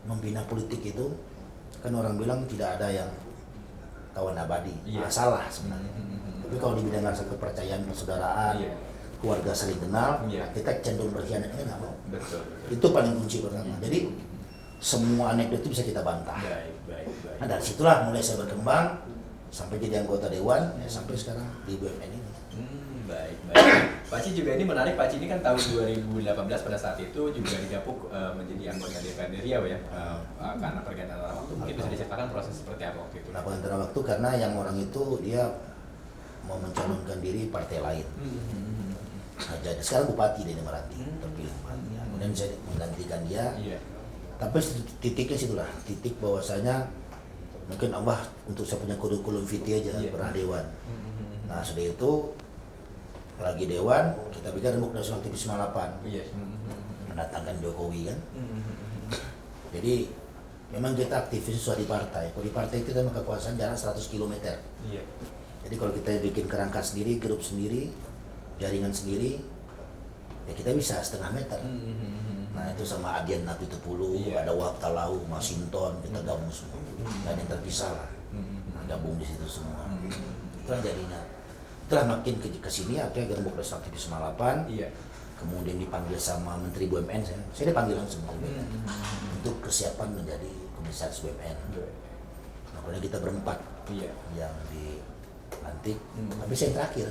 membina politik itu kan orang bilang tidak ada yang kawan abadi. Iya. Salah sebenarnya. Tapi kalau di bidang rasa kepercayaan, persaudaraan, Iya. keluarga saling kenal, Iya. kita cenderung berkhianatnya nggak mau. Betul. Itu paling kunci pertama. Jadi semua anekdot itu bisa kita bantah. Baik. Nah dari situlah mulai saya berkembang sampai jadi anggota dewan, ya sampai sekarang di BUMN ini. Baik. Pak Ci juga ini menarik, Pak Ci ini kan tahun 2018 pada saat itu juga didapuk menjadi anggota DPRD Riau ya, karena pergantian antara waktu. Mungkin bisa diceritakan proses seperti apa waktu itu? Nah antara waktu karena yang orang itu dia mau mencalonkan diri partai lain. Nah, jadi sekarang bupati dari Meranti terpilih bupati. Kemudian saya menggantikan dia. Iya. Tapi titiknya situlah, titik bahwasanya mungkin Allah untuk saya punya kurikulum vitae aja pernah dewan. Nah sudah itu lagi dewan kita bikin rembuk nasional TV 98 Iya. mendatangkan Jokowi kan. Jadi memang kita aktivis sesuai di partai. Kalau di partai itu kita kekuasaan jarak 100 km. Iya. Jadi kalau kita bikin kerangka sendiri, grup sendiri, jaringan sendiri, ya kita bisa setengah meter. Nah itu sama Adian Napitupulu, Iya. ada Waptalau, Masinton, kita gabung semua. Dan yang terpisah lah, gabung di situ semua. Itulah jadinya. Setelah makin ke sini, akhirnya Gembok Nasional TV 98. Iya. Kemudian dipanggil sama Menteri BUMN, saya dipanggil langsung Menteri BUMN untuk persiapan menjadi komisaris BUMN. Nah, kemudian kita berempat Iya. yang dilantik, tapi saya yang terakhir.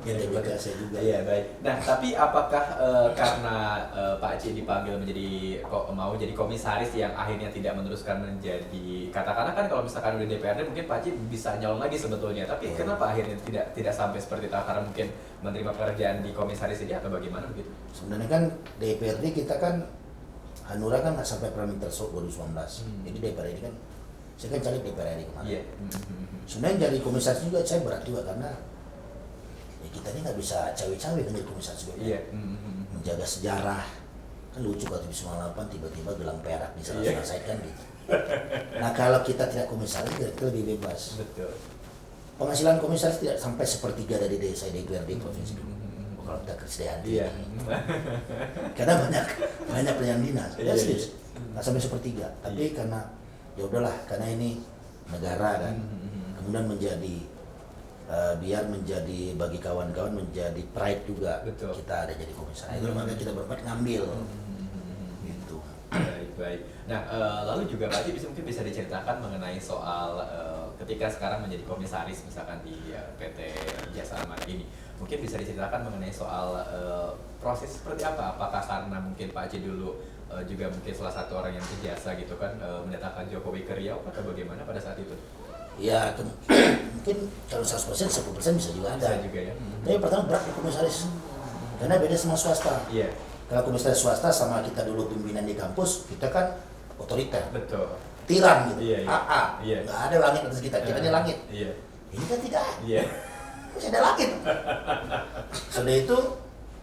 Ya, juga saya juga. Iya, baik. Nah, tapi apakah karena Pak Ci dipanggil menjadi mau jadi komisaris yang akhirnya tidak meneruskan menjadi, katakanlah kan kalau misalkan udah DPRD mungkin Pak Ci bisa nyalon lagi sebetulnya. Tapi kenapa akhirnya tidak sampai seperti itu? Karena mungkin menerima pekerjaan di komisaris ini atau bagaimana begitu? Sebenarnya kan DPRD kita kan Hanura kan nggak sampai parameter 2019. Jadi DPRD ini kan saya kan caleg DPRD kemarin. Iya. Sebenarnya jadi komisaris juga saya berat juga karena ya kita ini nggak bisa cawe-cawe kan jadi komisaris BUMN. Iya. Menjaga sejarah kan lucu kalau TV 98 tiba-tiba gelang perak bisa Iya. selesaikan gitu. Nah kalau kita tidak komisaris kita lebih bebas. Betul. Penghasilan komisaris tidak sampai sepertiga dari desa DPRD provinsi. Kalau kita kesediaan. Iya. Karena banyak pelayan dinas. Iya, Ya serius. Nggak sampai sepertiga. Tapi karena ya udahlah karena ini negara kan. Kemudian menjadi biar menjadi bagi kawan-kawan menjadi pride juga. Betul. Kita ada jadi komisaris. Itu makanya kita berempat ngambil. Gitu. Baik. Nah, lalu juga Pak Ci mungkin bisa diceritakan mengenai soal ketika sekarang menjadi komisaris misalkan di PT Jasa Marga ini. Mungkin bisa diceritakan mengenai soal proses seperti apa? Apakah karena mungkin Pak Ci dulu juga mungkin salah satu orang yang berjasa gitu kan mendatangkan Jokowi ke Riau atau bagaimana pada saat itu? Ya mungkin kalau 100% 10% bisa juga ada. Bisa juga ya. Tapi pertama berat di komisaris. Karena beda sama swasta. Iya. Kalau komisaris swasta sama kita dulu pimpinan di kampus, kita kan otoriter. Betul. Tiran gitu. Iya, iya. AA. Iya. Nggak ada langit atas kita di langit. Iya. Ini kan tidak. Iya. Masih ada langit. Sudah itu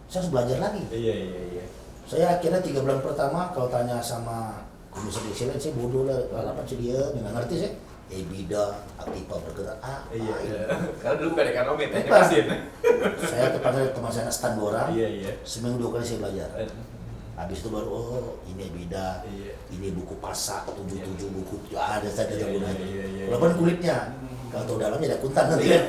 saya harus belajar lagi. Iya. Saya akhirnya 3 bulan pertama kalau tanya sama komisaris excellence saya bodoh lah. Apa sih dia? Nggak ngerti saya. EBITDA, aktiva bergerak. Iya. Karena dulu bukan ekonomi, teknik Bukan. mesin. Saya kepanggil teman saya stand orang. Iya. Seminggu 2 kali saya belajar. Habis itu baru ini beda, Iya. ini buku pasak 77 buku ada saja Iya, gunanya. iya. Walaupun kulitnya, kalau tahu dalamnya ada kuntan nanti kan.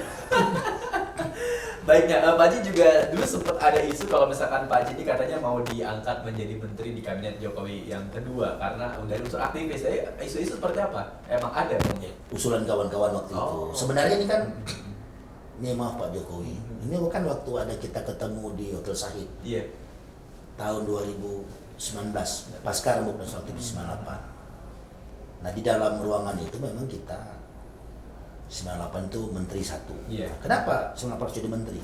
Baiknya, Pak Ci juga dulu sempat ada isu kalau misalkan Pak Ci ini katanya mau diangkat menjadi menteri di kabinet Jokowi yang kedua karena dari unsur aktivis. Isu-isu seperti apa? Emang ada Bang? Usulan kawan-kawan waktu itu. Oh. Sebenarnya ini kan, ini maaf Pak Jokowi, ini bukan waktu ada kita ketemu di Hotel Sahid Iya. tahun 2019, pasca Rembuk Nasional TV 98. Nah di dalam ruangan itu memang kita 98 itu menteri satu. Iya. Kenapa 98 harus jadi menteri?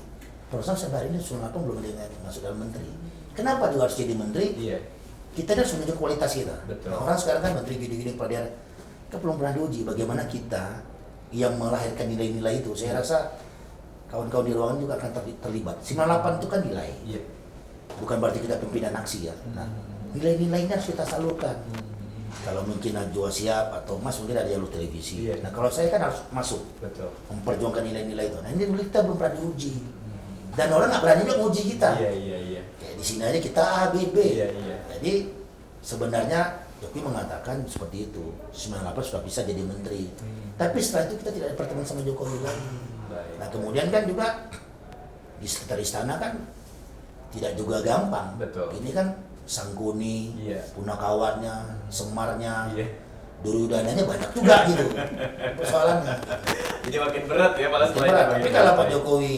Perasaan sampai hari ini 98 belum ada yang masuk dalam menteri. Kenapa juga harus jadi menteri? Iya. Kita harus menunjuk kualitas kita. Betul. Nah, orang sekarang kan menteri gini-gini peradilan, kita belum pernah diuji bagaimana kita yang melahirkan nilai-nilai itu. Saya rasa kawan-kawan di ruangan juga akan terlibat. 98 itu kan nilai. Iya. Bukan berarti kita pimpinan aksi ya. Nah, nilai-nilainya harus kita salurkan. Kalau mungkin Najwa siap atau Mas mungkin ada jalur televisi. Iya. Nah kalau saya kan harus masuk Betul. memperjuangkan nilai-nilai itu. Nah ini dulu kita belum pernah diuji. Dan orang nggak berani juga nguji kita. Iya. Kayak di sini aja kita A, B, B. Iya. Jadi sebenarnya Jokowi mengatakan seperti itu, 98 sudah bisa jadi menteri. Tapi setelah itu kita tidak ada pertemuan sama Jokowi lagi. Baik. Nah kemudian kan juga di sekitar istana kan tidak juga gampang. Betul. Ini kan Sangkuni, Iya. Punakawannya, Semarnya, Iya. Duryudananya banyak juga gitu persoalannya. Jadi makin berat ya malah setelah Berat. itu Tapi makin kalau berat, Pak Pak. Jokowi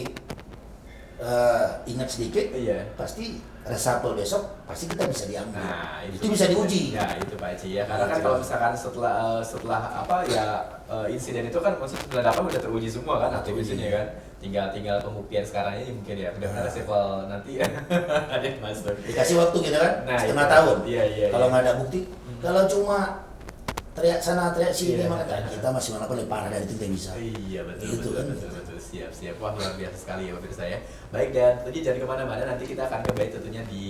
ingat sedikit, Iya. pasti reshuffle besok pasti kita bisa diambil. Nah, itu bisa diuji. Ya, itu Pak Haji ya. Karena kan kalau misalkan setelah apa ya insiden itu kan maksudnya 98 udah teruji semua kan aktivisnya kan. Tinggal pembuktian sekarang ini mungkin ya. Mudah-mudahan reshuffle nanti ya. Ada yang masuk. Dikasih waktu kita kan Nah, setengah itu. tahun. Iya. Kalau nggak ada bukti, kalau cuma teriak sana teriak sini, Iya. maka kita masih melakukan lebih parah dari itu yang bisa. Iya betul Gitu betul, kan. betul siap wah luar biasa sekali ya pemirsa ya. Baik, dan tentunya jangan kemana-mana, nanti kita akan kembali tentunya di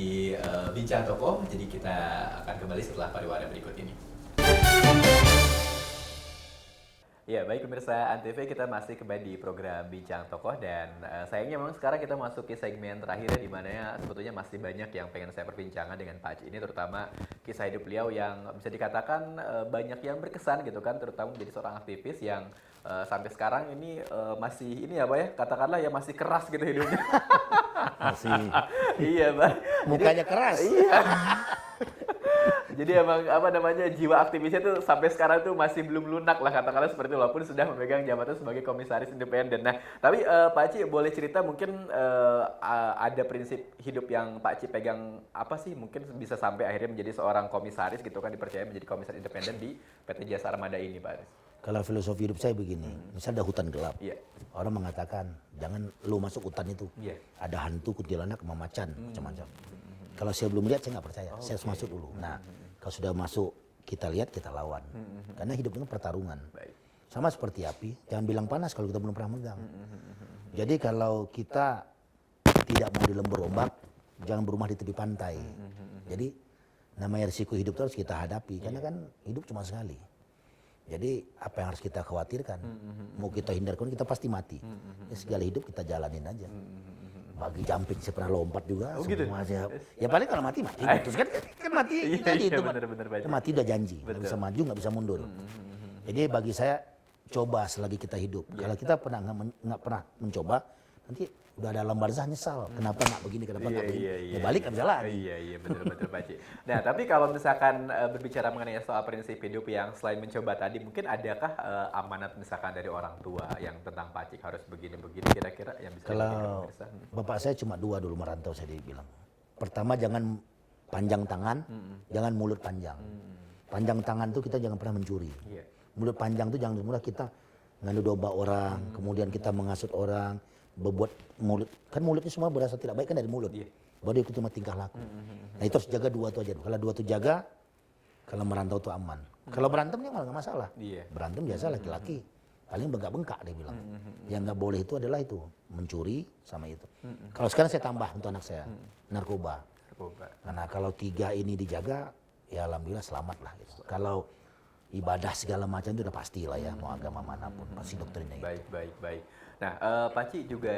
Bincang Tokoh. Jadi kita akan kembali setelah pariwara berikut ini. Ya baik pemirsa Antv, kita masih kembali di program Bincang Tokoh dan sayangnya memang sekarang kita masuk ke segmen terakhir di mana ya sebetulnya masih banyak yang pengen saya perbincangkan dengan Pak Haji ini, terutama kisah hidup beliau yang bisa dikatakan banyak yang berkesan gitu kan, terutama menjadi seorang aktivis yang sampai sekarang ini masih ini apa ya, katakanlah ya masih keras gitu hidupnya. Masih Iya Pak. mukanya keras. Iya. Jadi emang apa namanya jiwa aktivisnya tuh sampai sekarang tuh masih belum lunak lah katakanlah seperti itu, walaupun sudah memegang jabatan sebagai komisaris independen. Nah, tapi Pak Haji boleh cerita mungkin ada prinsip hidup yang Pak Haji pegang apa sih mungkin bisa sampai akhirnya menjadi seorang komisaris gitu kan, dipercaya menjadi komisaris independen di PT Jasa Armada ini Pak Haji. Kalau filosofi hidup saya begini, misalnya ada hutan gelap, Iya. orang mengatakan jangan lu masuk hutan itu, Iya. ada hantu, kuntilanak, sama macan, macam-macam. Kalau saya belum lihat saya nggak percaya, saya harus masuk dulu. Nah, kalau sudah masuk kita lihat, kita lawan, karena hidup itu pertarungan. Baik. Sama seperti api, jangan bilang panas kalau kita belum pernah megang. Jadi kalau kita tidak mau di lembur ombak, jangan berumah di tepi pantai. Jadi namanya risiko hidup itu harus kita hadapi, karena kan hidup cuma sekali. Jadi apa yang harus kita khawatirkan? Mau kita hindarkan kita pasti mati. Ya, segala hidup kita jalanin aja. Bagi jumping saya pernah lompat juga. Oh, gitu? Semua saya, ya paling kalau mati mati. Terus kan mati. Iya, Tadi iya, itu bener-bener, Pak Haji. mati udah janji. Nggak Betul. bisa maju, nggak bisa mundur. Jadi bagi saya coba selagi kita hidup. Kalau kita nggak pernah mencoba, nanti udah ada alam barzah nyesal. Kenapa nggak begini? Kenapa nggak begini? Ya balik nggak bisa lagi. Iya betul Pak Haji. Nah tapi kalau misalkan berbicara mengenai soal prinsip hidup yang selain mencoba tadi, mungkin adakah amanat misalkan dari orang tua yang tentang Pak Haji harus begini-begini kira-kira yang bisa Kalau diberikan pemirsa? bapak saya cuma dua dulu merantau saya dibilang. Pertama jangan panjang tangan, jangan mulut panjang. Panjang tangan tuh kita jangan pernah mencuri. Iya. Mulut panjang tuh jangan mudah kita ngadu domba orang, kemudian kita mengasut orang, berbuat mulut. Kan mulutnya semua berasa tidak baik kan dari mulut. Iya. Baru itu cuma tingkah laku. Nah itu harus jaga dua tuh aja. Kalau dua tuh jaga, kalau merantau tuh aman. Kalau berantemnya malah nggak masalah. Iya. Berantem biasa laki-laki. Paling bengkak-bengkak dia bilang. Yang nggak boleh itu adalah itu mencuri sama itu. Kalau sekarang saya tambah untuk anak saya narkoba. Narkoba. Karena kalau tiga ini dijaga, ya alhamdulillah selamat lah. Gitu. Kalau ibadah segala macam itu udah pasti lah ya, mau agama manapun pasti doktrinnya itu. Baik. Nah, Pak Haji juga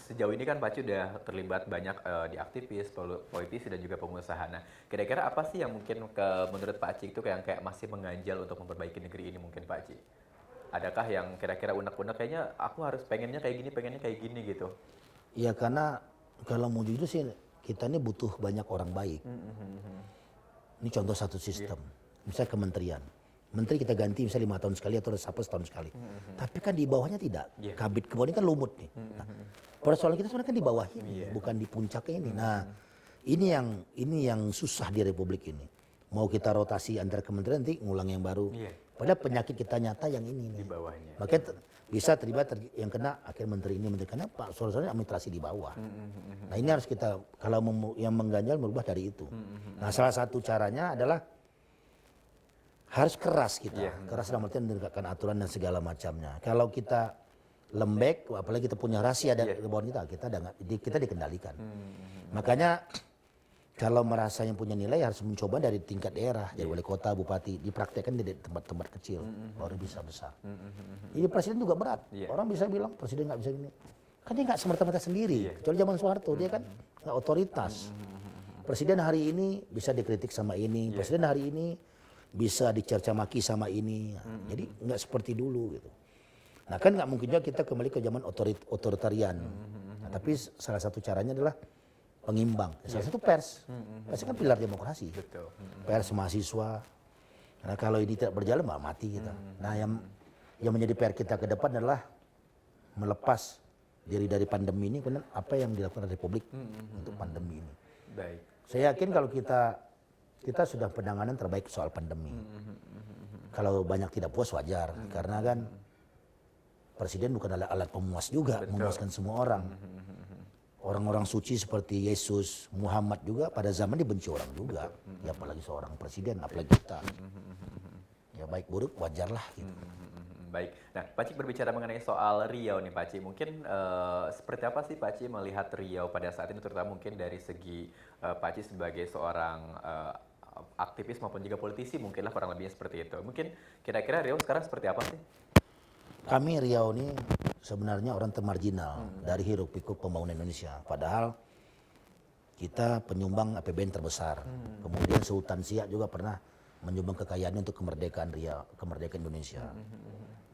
sejauh ini kan Pak Haji udah terlibat banyak di aktivis, politisi dan juga pengusaha. Nah, kira-kira apa sih yang mungkin menurut Pak Haji itu kayak masih mengganjal untuk memperbaiki negeri ini mungkin Pak Haji? Adakah yang kira-kira unek-unek kayaknya aku harus pengennya kayak gini gitu? Ya karena kalau mau jujur sih kita ini butuh banyak orang baik. Ini contoh satu sistem, misalnya kementerian. Menteri kita ganti misalnya 5 tahun sekali atau reshuffle setahun sekali. Tapi kan di bawahnya tidak. Kabit ke bawah ini kan lumut nih. Nah, persoalan kita sebenarnya kan di bawah ini, bukan di puncaknya ini. Nah, ini yang susah di Republik ini. Mau kita rotasi antar kementerian nanti ngulang yang baru. Padahal penyakit kita nyata yang ini nih. Di bawahnya. Makanya bisa terlibat yang kena akhir menteri ini karena Pak soalnya administrasi di bawah. Nah ini harus kita kalau yang mengganjal merubah dari itu. Nah salah satu caranya adalah harus keras kita, keras dalam artian menegakkan aturan dan segala macamnya. Kalau kita lembek, apalagi kita punya rahasia ada di bawah kita dikendalikan. Makanya kalau merasa yang punya nilai harus mencoba dari tingkat daerah, dari wali kota, bupati, dipraktekkan di tempat-tempat kecil, baru bisa besar. Ini presiden juga berat. Orang bisa bilang presiden nggak bisa gini. Kan dia nggak semerta-merta sendiri. Kecuali zaman Soeharto, dia kan nggak otoritas. Presiden hari ini bisa dikritik sama ini, presiden hari ini bisa dicerca maki sama ini. Nah, jadi nggak seperti dulu gitu. Nah kan nggak mungkin juga kita kembali ke zaman otoritarian. Nah, tapi salah satu caranya adalah pengimbang. Salah satu pers. Pers kan pilar demokrasi. Betul. Pers, mahasiswa. Karena kalau ini tidak berjalan, mati kita. Nah yang menjadi PR kita ke depan adalah melepas diri dari pandemi ini, kemudian apa yang dilakukan Republik untuk pandemi ini. Baik. Saya yakin kalau kita sudah penanganan terbaik soal pandemi. Kalau banyak tidak puas wajar, karena kan presiden bukan alat pemuas juga, memuaskan semua orang. Orang-orang suci seperti Yesus, Muhammad juga pada zaman dibenci orang juga. Ya apalagi seorang presiden, apalagi kita. Ya baik buruk wajarlah gitu. Baik. Nah, Pak Cik berbicara mengenai soal Riau nih Pak Cik. Mungkin seperti apa sih Pak Cik melihat Riau pada saat ini, terutama mungkin dari segi Pak Cik sebagai seorang aktivis maupun juga politisi, mungkinlah kurang lebihnya seperti itu. Mungkin kira-kira Riau sekarang seperti apa sih? Kami Riau ini sebenarnya orang termarginal dari hiruk pikuk pembangunan Indonesia. Padahal kita penyumbang APBN terbesar. Kemudian Sultan Siak juga pernah menyumbang kekayaannya untuk kemerdekaan Riau, kemerdekaan Indonesia.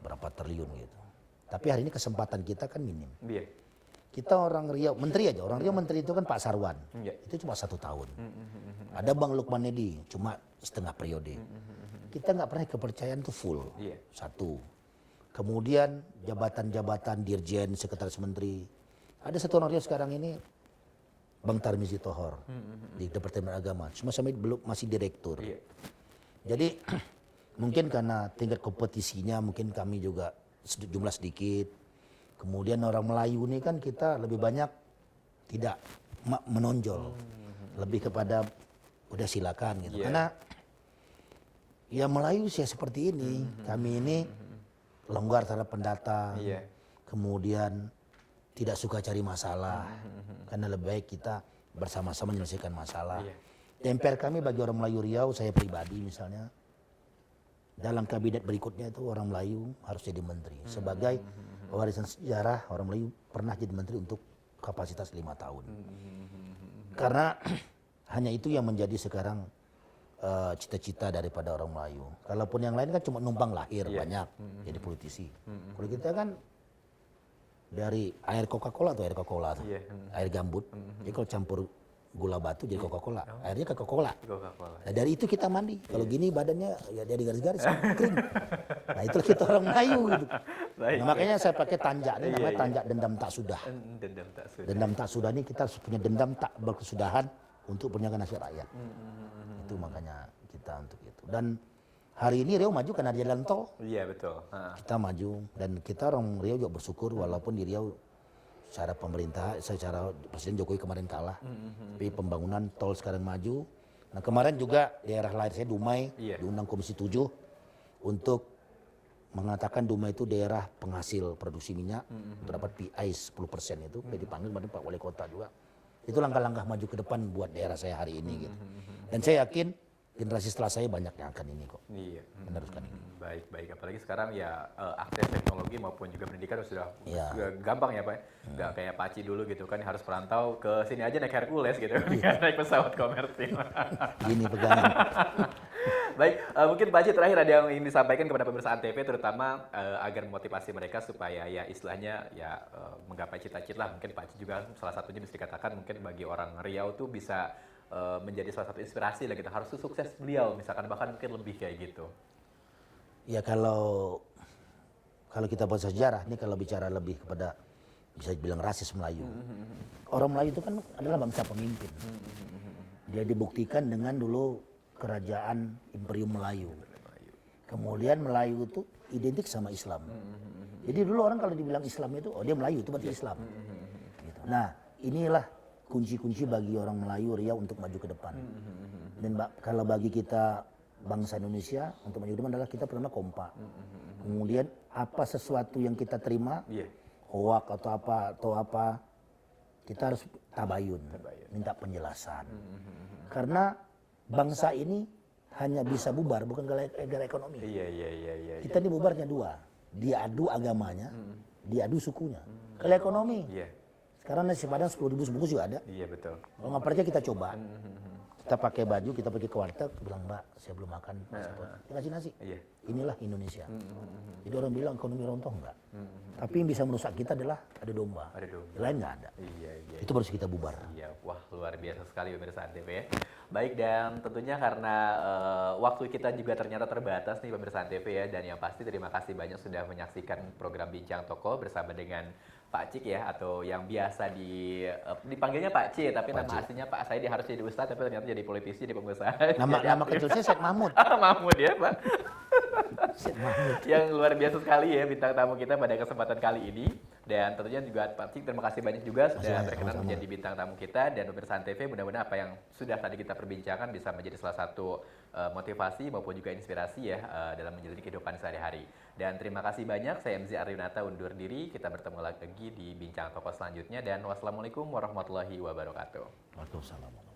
Berapa triliun gitu. Tapi hari ini kesempatan kita kan minim. Iya. Kita orang Riau, menteri aja. Orang Riau menteri itu kan Pak Sarwan. Iya. Itu cuma 1 tahun. Ada Bang Lukman Edi, cuma setengah periode. Kita nggak pernah kepercayaan tuh full. Iya. 1. Kemudian jabatan-jabatan dirjen, sekretaris menteri. Ada 1 orang Riau sekarang ini, Bang Tarmizi Tohor di Departemen Agama. Cuma sampai belum masih direktur. Iya. Jadi mungkin karena tingkat kompetisinya mungkin kami juga jumlah sedikit. Kemudian orang Melayu ini kan kita lebih banyak tidak menonjol. Lebih kepada udah silakan gitu. Yeah. Karena ya Melayu sih seperti ini. Kami ini longgar terhadap pendatang. Iya. Kemudian tidak suka cari masalah. Karena lebih baik kita bersama-sama menyelesaikan masalah. Iya. Dan PR kami bagi orang Melayu Riau, saya pribadi misalnya, dalam kabinet berikutnya itu orang Melayu harus jadi menteri. Sebagai warisan sejarah, orang Melayu pernah jadi menteri untuk kapasitas 5 tahun. Karena hanya itu yang menjadi sekarang cita-cita daripada orang Melayu. Kalaupun yang lain kan cuma numpang lahir banyak jadi politisi. Kalau kita kan dari air Coca-Cola atau air Coca-Cola, air gambut. Jadi kalau campur gula batu jadi Coca-Cola, airnya Coca-Cola. Coca-Cola. Nah dari itu kita mandi. Kalau gini badannya ya jadi garis-garis kering. Nah itu kita orang Melayu gitu. Baik. Nah, makanya saya pakai tanjak ini namanya tanjak dendam tak sudah. Dendam tak sudah. Dendam tak sudah ini kita harus punya dendam tak berkesudahan untuk menjaga nasib rakyat. Itu makanya kita untuk itu. Dan hari ini Riau maju karena dia jalan tol. Iya betul. Kita maju dan kita orang Riau juga bersyukur walaupun di Riau secara pemerintah, secara Presiden Jokowi kemarin kalah, tapi pembangunan tol sekarang maju. Nah kemarin juga daerah lahir saya Dumai diundang Komisi 7 untuk mengatakan Dumai itu daerah penghasil produksi minyak untuk dapat PI 10% itu. Dipanggil kemarin Pak Wali Kota juga. Itu langkah-langkah maju ke depan buat daerah saya hari ini gitu. Dan saya yakin generasi setelah saya banyak yang akan ini kok. Iya. Meneruskan ini. Baik, baik. Apalagi sekarang ya akses teknologi maupun juga pendidikan sudah Iya. gampang ya Pak. Nggak kayak Paci dulu gitu kan harus perantau ke sini aja naik Hercules gitu. Naik pesawat komersil. Gini pegangan. Baik, mungkin Pak Haji terakhir ada yang ingin disampaikan kepada pemirsa Antv terutama agar memotivasi mereka supaya ya istilahnya ya menggapai cita-cita lah. Mungkin Pak Haji juga salah satunya bisa dikatakan mungkin bagi orang Riau tuh bisa menjadi salah satu inspirasi lah gitu. Harus sukses beliau misalkan bahkan mungkin lebih kayak gitu. Ya kalau kita baca sejarah ini kalau bicara lebih kepada bisa bilang rasis Melayu. Orang Melayu itu kan adalah bangsa pemimpin. Dia dibuktikan dengan dulu kerajaan Imperium Melayu. Kemudian Melayu itu identik sama Islam. Jadi dulu orang kalau dibilang Islam itu, oh dia Melayu itu berarti Islam. Gitu. Nah inilah kunci-kunci bagi orang Melayu Riau untuk maju ke depan. Dan kalau bagi kita bangsa Indonesia untuk maju ke depan adalah kita pertama kompak. Kemudian apa sesuatu yang kita terima, hoak atau apa, kita harus tabayun, minta penjelasan. Karena bangsa ini hanya bisa bubar bukan gara-gara ekonomi. Iya. Kita ini bubarnya 2, diadu agamanya, diadu sukunya. Kalau ekonomi, sekarang nasi padang 10.000 sebungkus juga ada. Iya betul. Kalau nggak percaya kita coba. kita pakai baju, kita pergi ke warteg, bilang Mbak, saya belum makan, dia kasih nasi. Iya. Inilah Indonesia. Jadi orang bilang ekonomi rontok enggak. Tapi yang bisa merusak kita adalah ada domba. Ada domba. Yang lain nggak ada. Iya, iya. Itu harus kita bubar. Iya, wah luar biasa sekali pemirsa Antv ya. Baik, dan tentunya karena waktu kita juga ternyata terbatas nih pemirsa Antv ya, dan yang pasti terima kasih banyak sudah menyaksikan program Bincang Toko bersama dengan Pak Cik ya, atau yang biasa dipanggilnya Pak Cik, tapi nama aslinya Pak saya dia harus jadi ustadz, tapi ternyata jadi politisi, jadi pengusaha. Nama kecil saya Syed Mahmud. Mahmud ya Pak. Syed Mahmud. Yang luar biasa sekali ya bintang tamu kita pada kesempatan kali ini. Dan tentunya juga Pak Cik, terima kasih banyak juga sudah berkenan menjadi bintang tamu kita. Dan pemirsa Antv, mudah-mudahan apa yang sudah tadi kita perbincangkan bisa menjadi salah satu motivasi maupun juga inspirasi ya dalam menjalani kehidupan sehari-hari. Dan terima kasih banyak, saya MZ Aryunata undur diri. Kita bertemu lagi di Bincang Toko selanjutnya. Dan wassalamualaikum warahmatullahi wabarakatuh. Waalaikumsalam.